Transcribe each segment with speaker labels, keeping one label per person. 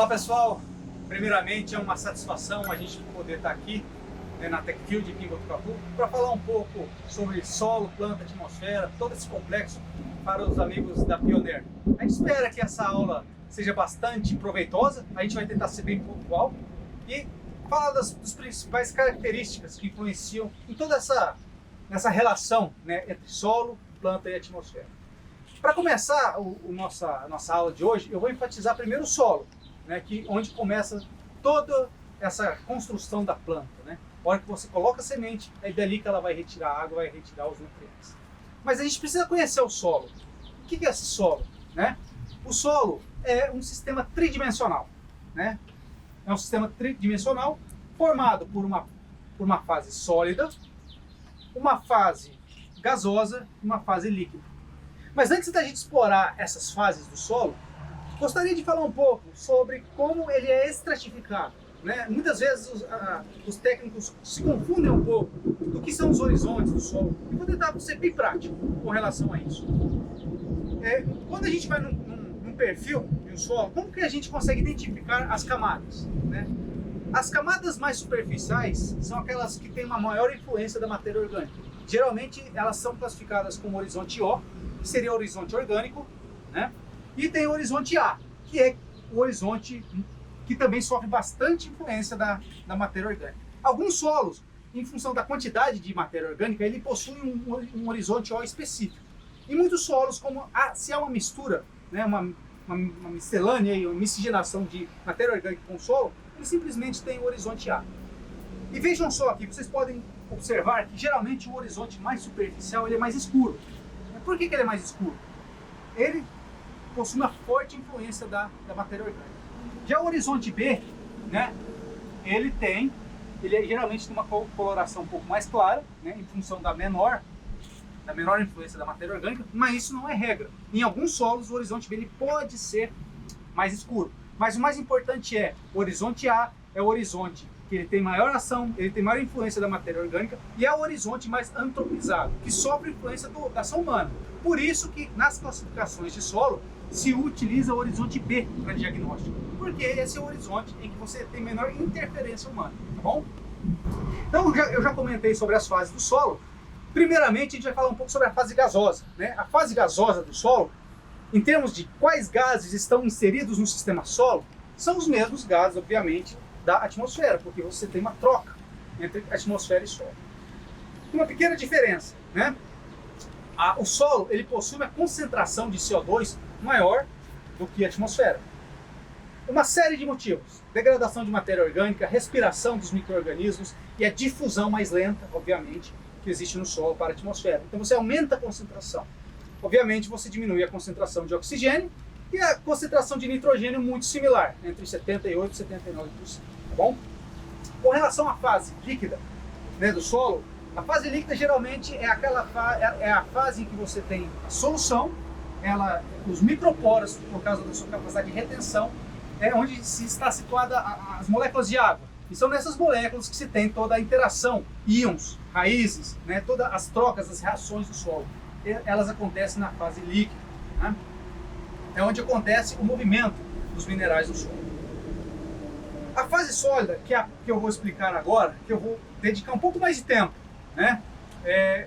Speaker 1: Olá pessoal, primeiramente é uma satisfação a gente poder estar aqui na TechField aqui em Botucatu para falar um pouco sobre solo, planta, atmosfera, todo esse complexo para os amigos da Pioneer. A gente espera que essa aula seja bastante proveitosa, a gente vai tentar ser bem pontual e falar das principais características que influenciam em toda essa relação, né, entre solo, planta e atmosfera. Para começar a nossa aula de hoje, eu vou enfatizar primeiro o solo, né, onde começa toda essa construção da planta. Né? A hora que você coloca a semente, é dali que ela vai retirar a água, vai retirar os nutrientes. Mas a gente precisa conhecer o solo. O que é esse solo? Né? O solo é um sistema tridimensional. Né? É um sistema tridimensional formado por uma fase sólida, uma fase gasosa e uma fase líquida. Mas antes da gente explorar essas fases do solo, gostaria de falar um pouco sobre como ele é estratificado. Né? Muitas vezes os técnicos se confundem um pouco do que são os horizontes do solo. E vou tentar ser bem prático com relação a isso. Quando a gente vai num perfil de um solo, como que a gente consegue identificar as camadas? Né? As camadas mais superficiais são aquelas que têm uma maior influência da matéria orgânica. Geralmente elas são classificadas como horizonte O, que seria o horizonte orgânico, né? E tem o horizonte A, que é o horizonte que também sofre bastante influência da matéria orgânica. Alguns solos, em função da quantidade de matéria orgânica, ele possui um horizonte O específico. Em muitos solos, se há uma mistura, né, uma miscelânea, uma miscigenação de matéria orgânica com solo, ele simplesmente tem o horizonte A. E vejam só aqui, vocês podem observar que geralmente o horizonte mais superficial ele é mais escuro. Por que ele é mais escuro? Ele possui uma forte influência da matéria orgânica. Já o horizonte B, né, ele geralmente tem uma coloração um pouco mais clara, né, em função da menor influência da matéria orgânica, mas isso não é regra. Em alguns solos o horizonte B ele pode ser mais escuro. Mas o mais importante o horizonte A é o horizonte que ele tem maior ação, ele tem maior influência da matéria orgânica e é o horizonte mais antropizado, que sofre influência da ação humana. Por isso que nas classificações de solo se utiliza o horizonte B para diagnóstico, porque esse é o horizonte em que você tem menor interferência humana, tá bom? Então eu já comentei sobre as fases do solo. Primeiramente a gente vai falar um pouco sobre a fase gasosa. Né? A fase gasosa do solo, em termos de quais gases estão inseridos no sistema solo, são os mesmos gases, obviamente, da atmosfera, porque você tem uma troca entre atmosfera e solo. Uma pequena diferença, né? O solo ele possui uma concentração de CO2 maior do que a atmosfera. Uma série de motivos: degradação de matéria orgânica, respiração dos micro-organismos e a difusão mais lenta, obviamente, que existe no solo para a atmosfera. Então você aumenta a concentração. Obviamente você diminui a concentração de oxigênio e a concentração de nitrogênio muito similar, entre 78% e 79%. Tá bom? Com relação à fase líquida, né, do solo, a fase líquida geralmente é a fase em que você tem a solução, os microporos, por causa da sua capacidade de retenção, é onde se está situada as moléculas de água. E são nessas moléculas que se tem toda a interação, íons, raízes, né, todas as trocas, as reações do solo. Elas acontecem na fase líquida. Né? É onde acontece o movimento dos minerais do solo. A fase sólida, que eu vou explicar agora, que eu vou dedicar um pouco mais de tempo, né?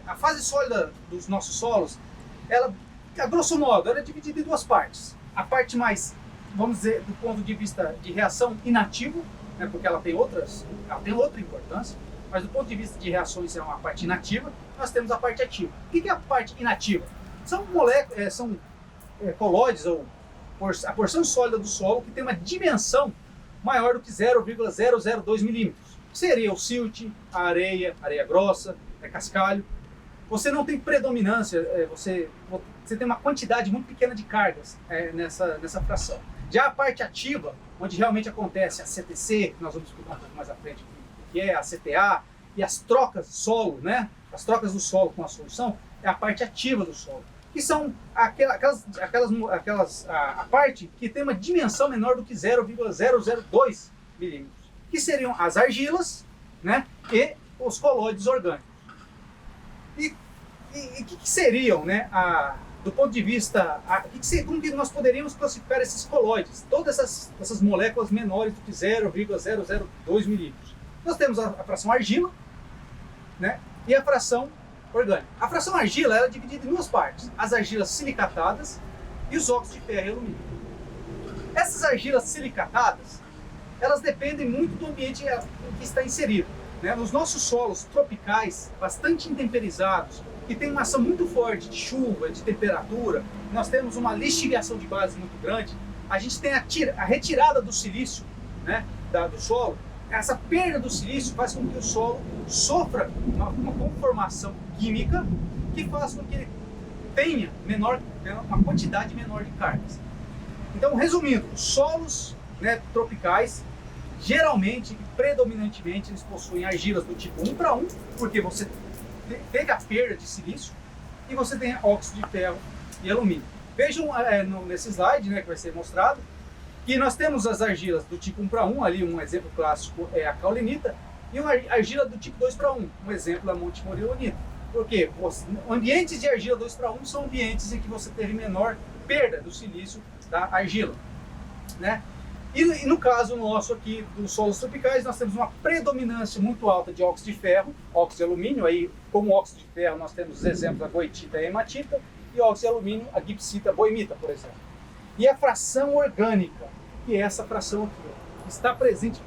Speaker 1: A fase sólida dos nossos solos, ela, a grosso modo, ela é dividida em duas partes. A parte mais, vamos dizer, do ponto de vista de reação inativo, né, porque ela tem outra importância, mas do ponto de vista de reações é uma parte inativa, nós temos a parte ativa. O que é a parte inativa? São moléculas, colóides, ou a porção sólida do solo que tem uma dimensão maior do que 0,002 milímetros. Seria o silt, a areia grossa, cascalho. Você não tem predominância, você tem uma quantidade muito pequena de cargas nessa fração. Já a parte ativa, onde realmente acontece a CTC, que nós vamos explicar um pouco mais à frente, que é a CTA, e as trocas solo, né? As trocas do solo com a solução, é a parte ativa do solo. Que são a parte que tem uma dimensão menor do que 0,002 milímetros, que seriam as argilas, né, e os colóides orgânicos. E o que seriam, né, do ponto de vista, como que nós poderíamos classificar esses colóides, todas essas moléculas menores do que 0,002 milímetros. Nós temos a fração argila, né, e a fração orgânica. A fração argila ela é dividida em duas partes, as argilas silicatadas e os óxidos de ferro e alumínio. Essas argilas silicatadas, elas dependem muito do ambiente em que está inserido. Né? Nos nossos solos tropicais, bastante intemperizados, que tem uma ação muito forte de chuva, de temperatura, nós temos uma lixiviação de base muito grande, a gente tem a retirada do silício, né, do solo. Essa perda do silício faz com que o solo sofra uma conformação química que faz com que ele tenha uma quantidade menor de cargas. Então, resumindo, os solos, né, tropicais, geralmente, predominantemente, eles possuem argilas do tipo 1:1, porque você teve a perda de silício, e você tem óxido de ferro e alumínio. Vejam nesse slide, né, que vai ser mostrado, que nós temos as argilas do tipo 1:1, ali um exemplo clássico é a caulinita, e uma argila do tipo 2:1, um exemplo é a montemorillonita. Porque ambientes de argila 2:1 são ambientes em que você teve menor perda do silício da argila, né? E no caso nosso aqui dos solos tropicais, nós temos uma predominância muito alta de óxido de ferro, óxido de alumínio. Aí, como óxido de ferro, nós temos os exemplos da goetita e a hematita, e óxido de alumínio, a gipsita, boehmita, por exemplo. E a fração orgânica, que é essa fração aqui, ó, está presente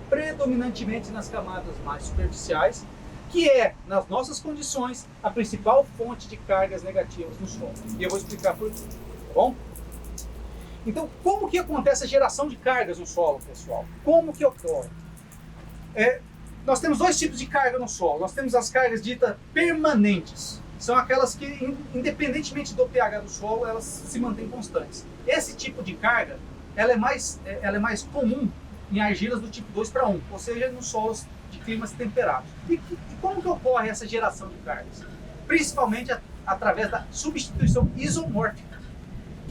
Speaker 1: predominantemente nas camadas mais superficiais, que é, nas nossas condições, a principal fonte de cargas negativas no solo. E eu vou explicar por quê, tá bom? Então, como que acontece a geração de cargas no solo, pessoal? Como que ocorre? Nós temos dois tipos de carga no solo. Nós temos as cargas ditas permanentes. São aquelas que, independentemente do pH do solo, elas se mantêm constantes. Esse tipo de carga, ela é mais comum em argilas do tipo 2:1, ou seja, nos solos de climas temperados. E como que ocorre essa geração de cargas? Principalmente através da substituição isomórfica.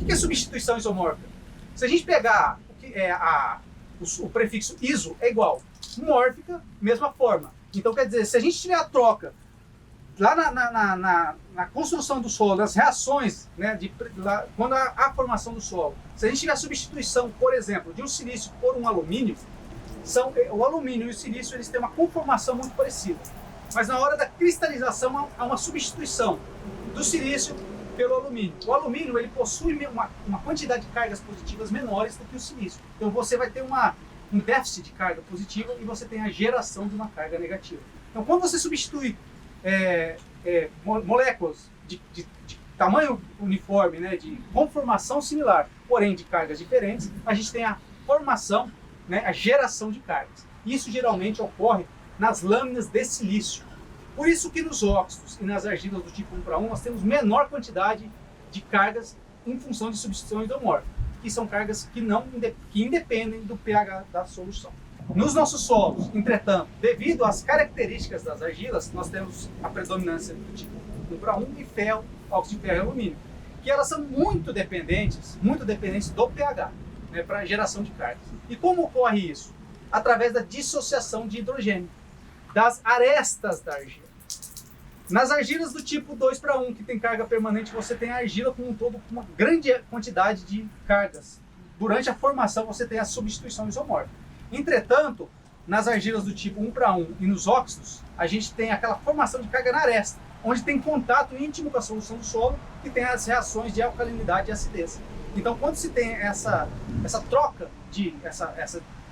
Speaker 1: O que é substituição isomórfica? Se a gente pegar o prefixo iso é igual, mórfica, mesma forma. Então quer dizer, se a gente tiver a troca lá na construção do solo, nas reações, né, quando há a formação do solo, se a gente tiver a substituição, por exemplo, de um silício por um alumínio, o alumínio e o silício eles têm uma conformação muito parecida. Mas na hora da cristalização há uma substituição do silício pelo alumínio. O alumínio ele possui uma quantidade de cargas positivas menores do que o silício. Então você vai ter um déficit de carga positiva e você tem a geração de uma carga negativa. Então quando você substitui moléculas de tamanho uniforme, né, de conformação similar, porém de cargas diferentes, a gente tem a formação, né, a geração de cargas. Isso geralmente ocorre nas lâminas de silício. Por isso que nos óxidos e nas argilas do tipo 1:1 nós temos menor quantidade de cargas em função de substituição isomórfica, que são cargas que independem do pH da solução. Nos nossos solos, entretanto, devido às características das argilas, nós temos a predominância do tipo 1:1 e ferro, óxido de ferro e alumínio, que elas são muito dependentes do pH, né, para a geração de cargas. E como ocorre isso? Através da dissociação de hidrogênio das arestas da argila. Nas argilas do tipo 2:1, que tem carga permanente, você tem a argila como um todo com uma grande quantidade de cargas. Durante a formação você tem a substituição isomórfica. Entretanto, nas argilas do tipo 1:1 e nos óxidos, a gente tem aquela formação de carga na aresta, onde tem contato íntimo com a solução do solo e tem as reações de alcalinidade e acidez. Então, quando se tem essa troca,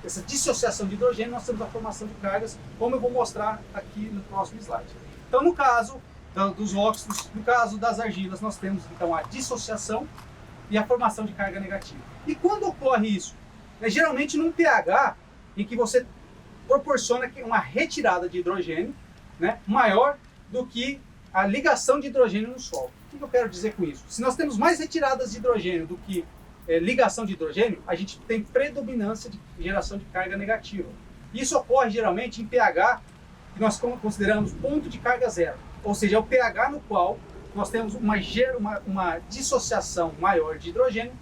Speaker 1: essa dissociação de hidrogênio, nós temos a formação de cargas, como eu vou mostrar aqui no próximo slide. Então, no caso dos óxidos, no caso das argilas, nós temos então a dissociação e a formação de carga negativa. E quando ocorre isso? É geralmente num pH em que você proporciona uma retirada de hidrogênio, né, maior do que a ligação de hidrogênio no solo. O que eu quero dizer com isso? Se nós temos mais retiradas de hidrogênio do que ligação de hidrogênio, a gente tem predominância de geração de carga negativa. Isso ocorre geralmente em pH que nós consideramos ponto de carga zero, ou seja, é o pH no qual nós temos uma dissociação maior de hidrogênio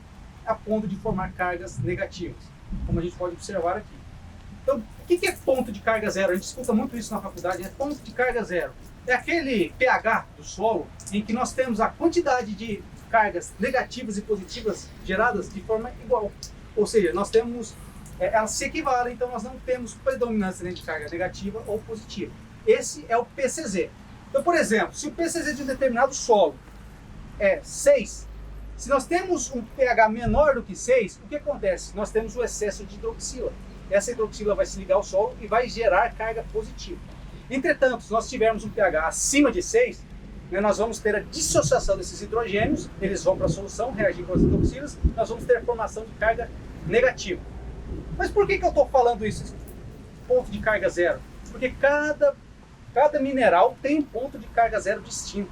Speaker 1: a ponto de formar cargas negativas, como a gente pode observar aqui. Então, o que é ponto de carga zero? A gente escuta muito isso na faculdade, é ponto de carga zero. É aquele pH do solo em que nós temos a quantidade de cargas negativas e positivas geradas de forma igual. Ou seja, nós temos, elas se equivalem, então nós não temos predominância de carga negativa ou positiva. Esse é o PCZ. Então, por exemplo, se o PCZ de um determinado solo é 6, se nós temos um pH menor do que 6, o que acontece? Nós temos o excesso de hidroxila. Essa hidroxila vai se ligar ao solo e vai gerar carga positiva. Entretanto, se nós tivermos um pH acima de 6, nós vamos ter a dissociação desses hidrogênios, eles vão para a solução, reagir com as hidroxilas, nós vamos ter a formação de carga negativa. Mas por que eu estou falando isso, ponto de carga zero? Porque cada mineral tem um ponto de carga zero distinto.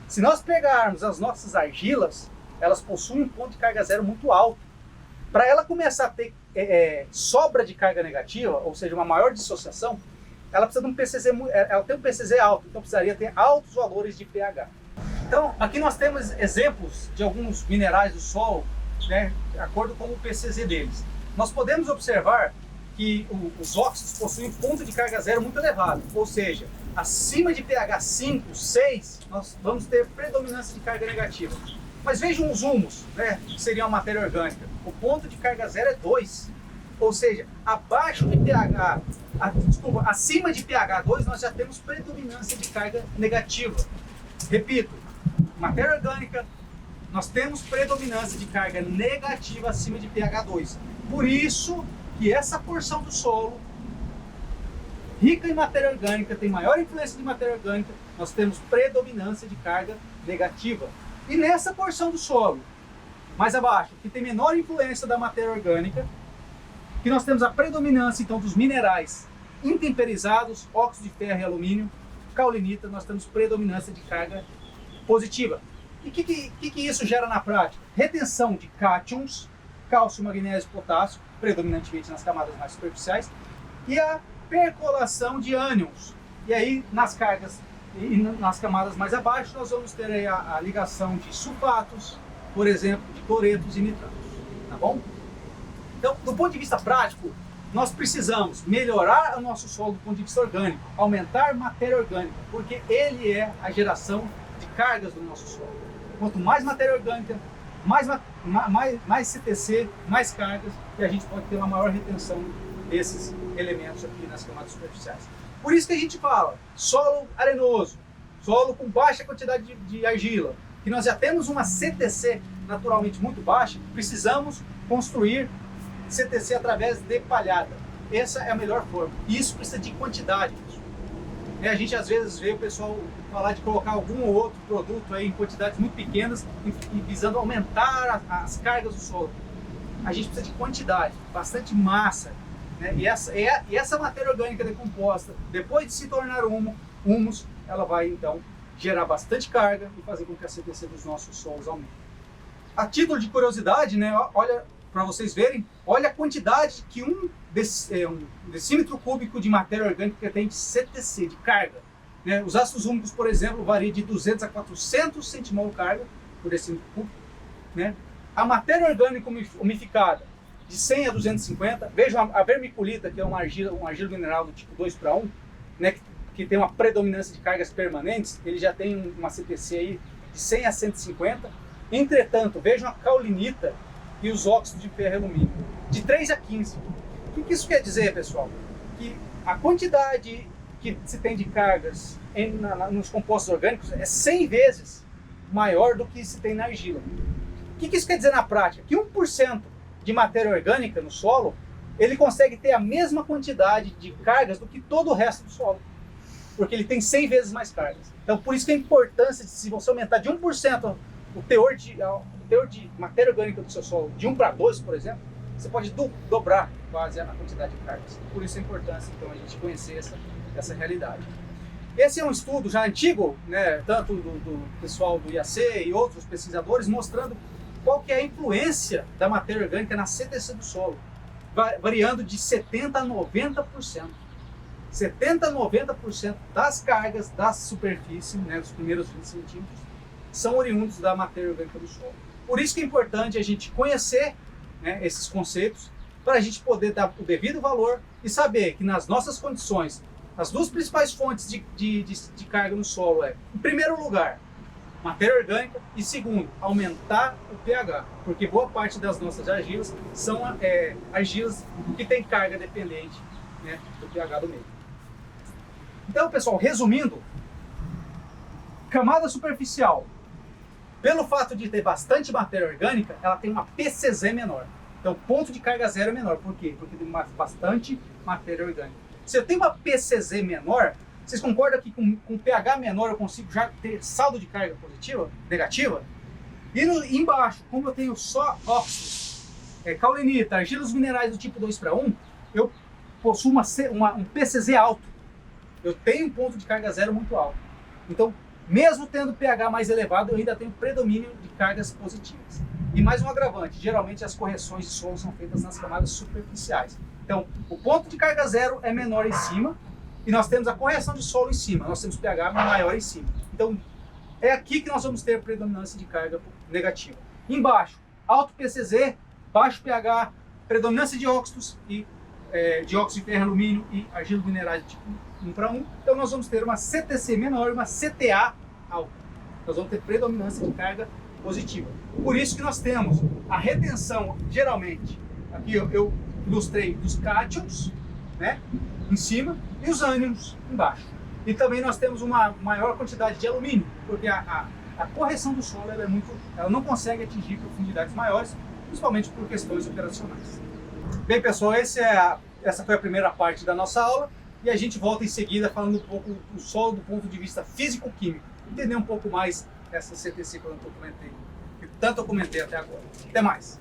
Speaker 1: Se nós pegarmos as nossas argilas, elas possuem um ponto de carga zero muito alto. Para ela começar a ter sobra de carga negativa, ou seja, uma maior dissociação, ela precisa de um PCZ, ela tem um PCZ alto, então precisaria ter altos valores de pH. Então, aqui nós temos exemplos de alguns minerais do solo, né, de acordo com o PCZ deles. Nós podemos observar que os óxidos possuem um ponto de carga zero muito elevado, ou seja, acima de pH 5, 6, nós vamos ter predominância de carga negativa. Mas vejam os humus, né, que seria uma matéria orgânica. O ponto de carga zero é 2, ou seja, abaixo de pH, acima de pH 2 nós já temos predominância de carga negativa. Repito, matéria orgânica, nós temos predominância de carga negativa acima de pH 2. Por isso que essa porção do solo, rica em matéria orgânica, tem maior influência de matéria orgânica, nós temos predominância de carga negativa. E nessa porção do solo, mais abaixo, que tem menor influência da matéria orgânica, que nós temos a predominância então dos minerais intemperizados, óxido de ferro e alumínio, caulinita, nós temos predominância de carga positiva. E o que isso gera na prática? Retenção de cátions, cálcio, magnésio e potássio, predominantemente nas camadas mais superficiais, e a percolação de ânions. E aí, nas cargas e nas camadas mais abaixo, nós vamos ter aí a ligação de sulfatos, por exemplo, de cloretos e nitratos. Tá bom? Então, do ponto de vista prático, nós precisamos melhorar o nosso solo do ponto de vista orgânico, aumentar matéria orgânica, porque ele é a geração de cargas do nosso solo. Quanto mais matéria orgânica, mais CTC, mais cargas, e a gente pode ter uma maior retenção desses elementos aqui nas camadas superficiais. Por isso que a gente fala, solo arenoso, solo com baixa quantidade de argila, que nós já temos uma CTC naturalmente muito baixa, precisamos construir CTC através de palhada. Essa é a melhor forma. E isso precisa de quantidade. A gente às vezes vê o pessoal falar de colocar algum ou outro produto aí em quantidades muito pequenas e visando aumentar as cargas do solo. A gente precisa de quantidade, bastante massa. Né? E essa matéria orgânica decomposta, depois de se tornar humus, ela vai então gerar bastante carga e fazer com que a CTC dos nossos solos aumente. A título de curiosidade, né, olha, para vocês verem, olha a quantidade que um decímetro cúbico de matéria orgânica tem de CTC, de carga. Né? Os ácidos úmicos, por exemplo, variam de 200 a 400 centimol carga por decímetro cúbico. Né? A matéria orgânica umificada, de 100 a 250. Vejam a vermiculita, que é um argila mineral do tipo 2:1, né, que tem uma predominância de cargas permanentes, ele já tem uma CTC aí de 100 a 150. Entretanto, vejam a caulinita e os óxidos de ferro e alumínio, de 3 a 15. O que isso quer dizer, pessoal? Que a quantidade que se tem de cargas nos compostos orgânicos é 100 vezes maior do que se tem na argila. O que isso quer dizer na prática? Que 1% de matéria orgânica no solo, ele consegue ter a mesma quantidade de cargas do que todo o resto do solo, porque ele tem 100 vezes mais cargas. Então, por isso que a importância de, se você aumentar de 1% o teor de matéria orgânica do seu solo, de 1 para 2, por exemplo, você pode dobrar quase a quantidade de cargas. Por isso a importância, então, a gente conhecer essa realidade. Esse é um estudo já antigo, né, tanto do pessoal do IAC e outros pesquisadores, mostrando qual que é a influência da matéria orgânica na CTC do solo, variando de 70% a 90%. 70% a 90% das cargas da superfície, né, dos primeiros 20 centímetros, são oriundos da matéria orgânica do solo. Por isso que é importante a gente conhecer, né, esses conceitos, para a gente poder dar o devido valor e saber que nas nossas condições, as duas principais fontes de carga no solo em primeiro lugar, matéria orgânica e segundo, aumentar o pH, porque boa parte das nossas argilas são argilas que têm carga dependente, né, do pH do meio. Então, pessoal, resumindo, camada superficial, pelo fato de ter bastante matéria orgânica, ela tem uma PCZ menor. Então, ponto de carga zero é menor. Por quê? Porque tem bastante matéria orgânica. Se eu tenho uma PCZ menor, vocês concordam que com pH menor eu consigo já ter saldo de carga positiva, negativa? E embaixo, como eu tenho só óxidos, caulinita, argilas minerais do tipo 2:1, eu possuo um PCZ alto. Eu tenho um ponto de carga zero muito alto. Então, mesmo tendo pH mais elevado, eu ainda tenho predomínio de cargas positivas. E mais um agravante, geralmente as correções de solo são feitas nas camadas superficiais. Então, o ponto de carga zero é menor em cima, e nós temos a correção de solo em cima, nós temos pH maior em cima. Então, é aqui que nós vamos ter predominância de carga negativa. Embaixo, alto PCZ, baixo pH, predominância de óxidos e dióxido de ferro, alumínio e argilas minerais de tipo 1:1. Então, nós vamos ter uma CTC menor e uma CTA alta. Nós vamos ter predominância de carga positiva. Por isso que nós temos a retenção, geralmente, aqui eu ilustrei dos cátions, né, em cima, e os ânions embaixo. E também nós temos uma maior quantidade de alumínio, porque a correção do solo ela não consegue atingir profundidades maiores, principalmente por questões operacionais. Bem, pessoal, essa foi a primeira parte da nossa aula, e a gente volta em seguida falando um pouco do solo do ponto de vista físico-químico, entender um pouco mais essa CTC que tanto eu comentei até agora. Até mais!